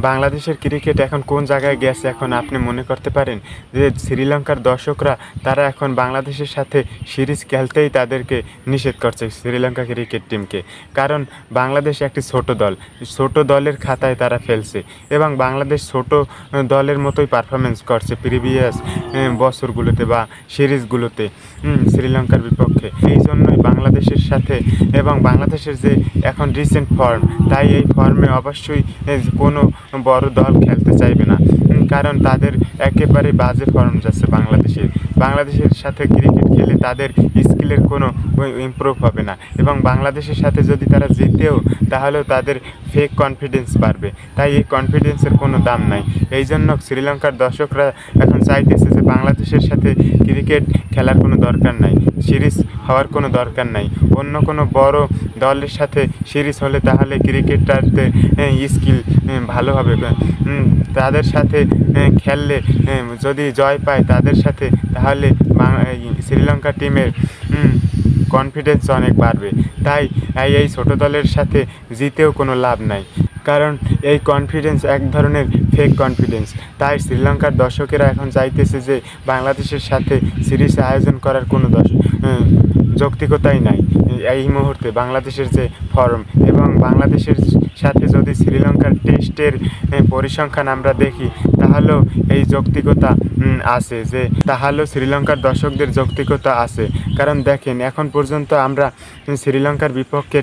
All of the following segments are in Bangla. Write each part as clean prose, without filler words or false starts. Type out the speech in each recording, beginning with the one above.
বাংলাদেশের ক্রিকেট এখন কোন জায়গায় গেছে এখন আপনি মনে করতে পারেন যে শ্রীলঙ্কার দর্শকরা তারা এখন বাংলাদেশের সাথে সিরিজ খেলতেই তাদেরকে নিষেধ করছে শ্রীলঙ্কা ক্রিকেট টিমকে। কারণ বাংলাদেশ একটি ছোট দলের খাতায় তারা ফেলছে এবং বাংলাদেশ ছোট দলের মতোই পারফরমেন্স করছে প্রিভিয়াস বছরগুলোতে বা সিরিজগুলোতে শ্রীলঙ্কার বিপক্ষে। এই জন্যই বাংলাদেশের সাথে এবং বাংলাদেশের যে এখন রিসেন্ট ফর্ম, তাই এই ফর্মে অবশ্যই কোনো বড় দল খেলতে চাইবে না, কারণ তাদের একেবারে বাজে ফর্ম যাচ্ছে বাংলাদেশের সাথে ক্রিকেট খেলে তাদের স্কিলের কোনো ইমপ্রুভ হবে না এবং বাংলাদেশের সাথে যদি তারা জিতেও তাহলেও তাদের ফেক কনফিডেন্স বাড়বে। তাই এই কনফিডেন্সের কোনো দাম নাই। এই জন্য শ্রীলঙ্কার দর্শকরা এখন চাইতেছে যে বাংলাদেশের সাথে ক্রিকেট খেলার কোনো দরকার নাই, সিরিজ হওয়ার কোনো দরকার নাই। অন্য কোনো বড় দলের সাথে সিরিজ হলে তাহলে ক্রিকেটারদের স্কিল ভালো হবে, তাদের সাথে খেললে যদি জয় পায় তাদের সাথে, তাহলে শ্রীলঙ্কা টিমের কনফিডেন্স অনেক বাড়বে। তাই এই ছোট দলের সাথে জিতেও কোনো লাভ নাই, কারণ এই কনফিডেন্স এক ধরনের ফেক কনফিডেন্স। তাই শ্রীলঙ্কার দর্শকেরা এখন চাইতেছে যে বাংলাদেশের সাথে সিরিজ আয়োজন করার কোনো যৌক্তিকতাই নাই এই মুহূর্তে বাংলাদেশের যে ফর্ম। এবং বাংলাদেশের সাথে যদি শ্রীলঙ্কার টেস্টের পরিসংখ্যান আমরা দেখি তাহলেও এই যৌক্তিকতা আছে, যে তাহলেও শ্রীলঙ্কার দর্শকদের যৌক্তিকতা আছে। কারণ দেখেন, এখন পর্যন্ত আমরা শ্রীলঙ্কার বিপক্ষে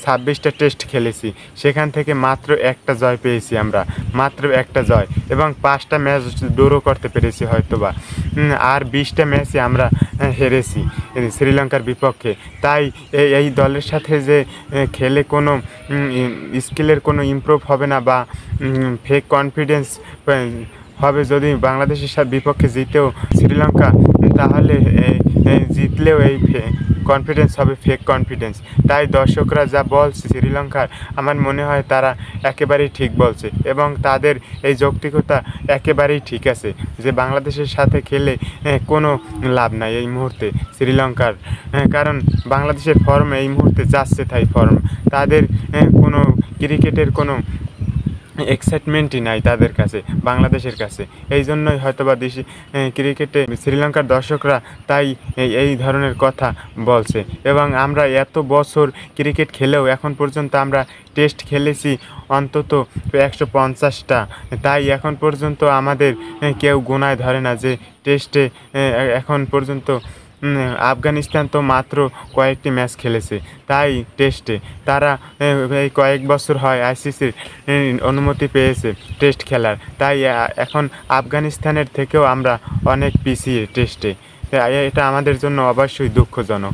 26টা টেস্ট খেলেছি, সেখান থেকে মাত্র একটা জয় পেয়েছি আমরা, মাত্র একটা জয়, এবং 5টা ম্যাচ ড্র করতে পেরেছি হয়তোবা, আর 20টা ম্যাচে আমরা হেরেছি শ্রীলঙ্কার বিপক্ষে। তাই এই দলের সাথে যে খেলে কোনো স্কিলের কোনো ইমপ্রুভ হবে না বা ফেক কনফিডেন্স হবে। যদি বাংলাদেশের সাথে বিপক্ষে জিতেও শ্রীলঙ্কা, তাহলে জিতলেও এই কনফিডেন্স হবে ফেক কনফিডেন্স। তাই দর্শকরা যা বলছে শ্রীলঙ্কার, আমার মনে হয় তারা একেবারেই ঠিক বলছে এবং তাদের এই যৌক্তিকতা একেবারেই ঠিক আছে, যে বাংলাদেশের সাথে খেলে কোনো লাভ নাই এই মুহূর্তে শ্রীলঙ্কার। কারণ বাংলাদেশের ফর্ম এই মুহূর্তে যাচ্ছে তাই ফর্ম, তাদের কোনো ক্রিকেটের কোনো এক্সাইটমেন্টই নাই তাদের কাছে, বাংলাদেশের কাছে। এই জন্যই হয়তোবা দেশি ক্রিকেটে শ্রীলঙ্কার দর্শকরা তাই এই ধরনের কথা বলছে। এবং আমরা এত বছর ক্রিকেট খেলেও এখন পর্যন্ত আমরা টেস্ট খেলেছি অন্তত 150টা। তাই এখন পর্যন্ত আমাদের কেউ গোনায় ধরে না যে টেস্টে এখন পর্যন্ত আফগানিস্তান তো মাত্র কয়েকটি ম্যাচ খেলেছে, তাই টেস্টে তারা এই কয়েক বছর হয় আইসিসির অনুমতি পেয়েছে টেস্ট খেলার। তাই এখন আফগানিস্তানের থেকেও আমরা অনেক পিছিয়ে টেস্টে। এটা আমাদের জন্য অবশ্যই দুঃখজনক।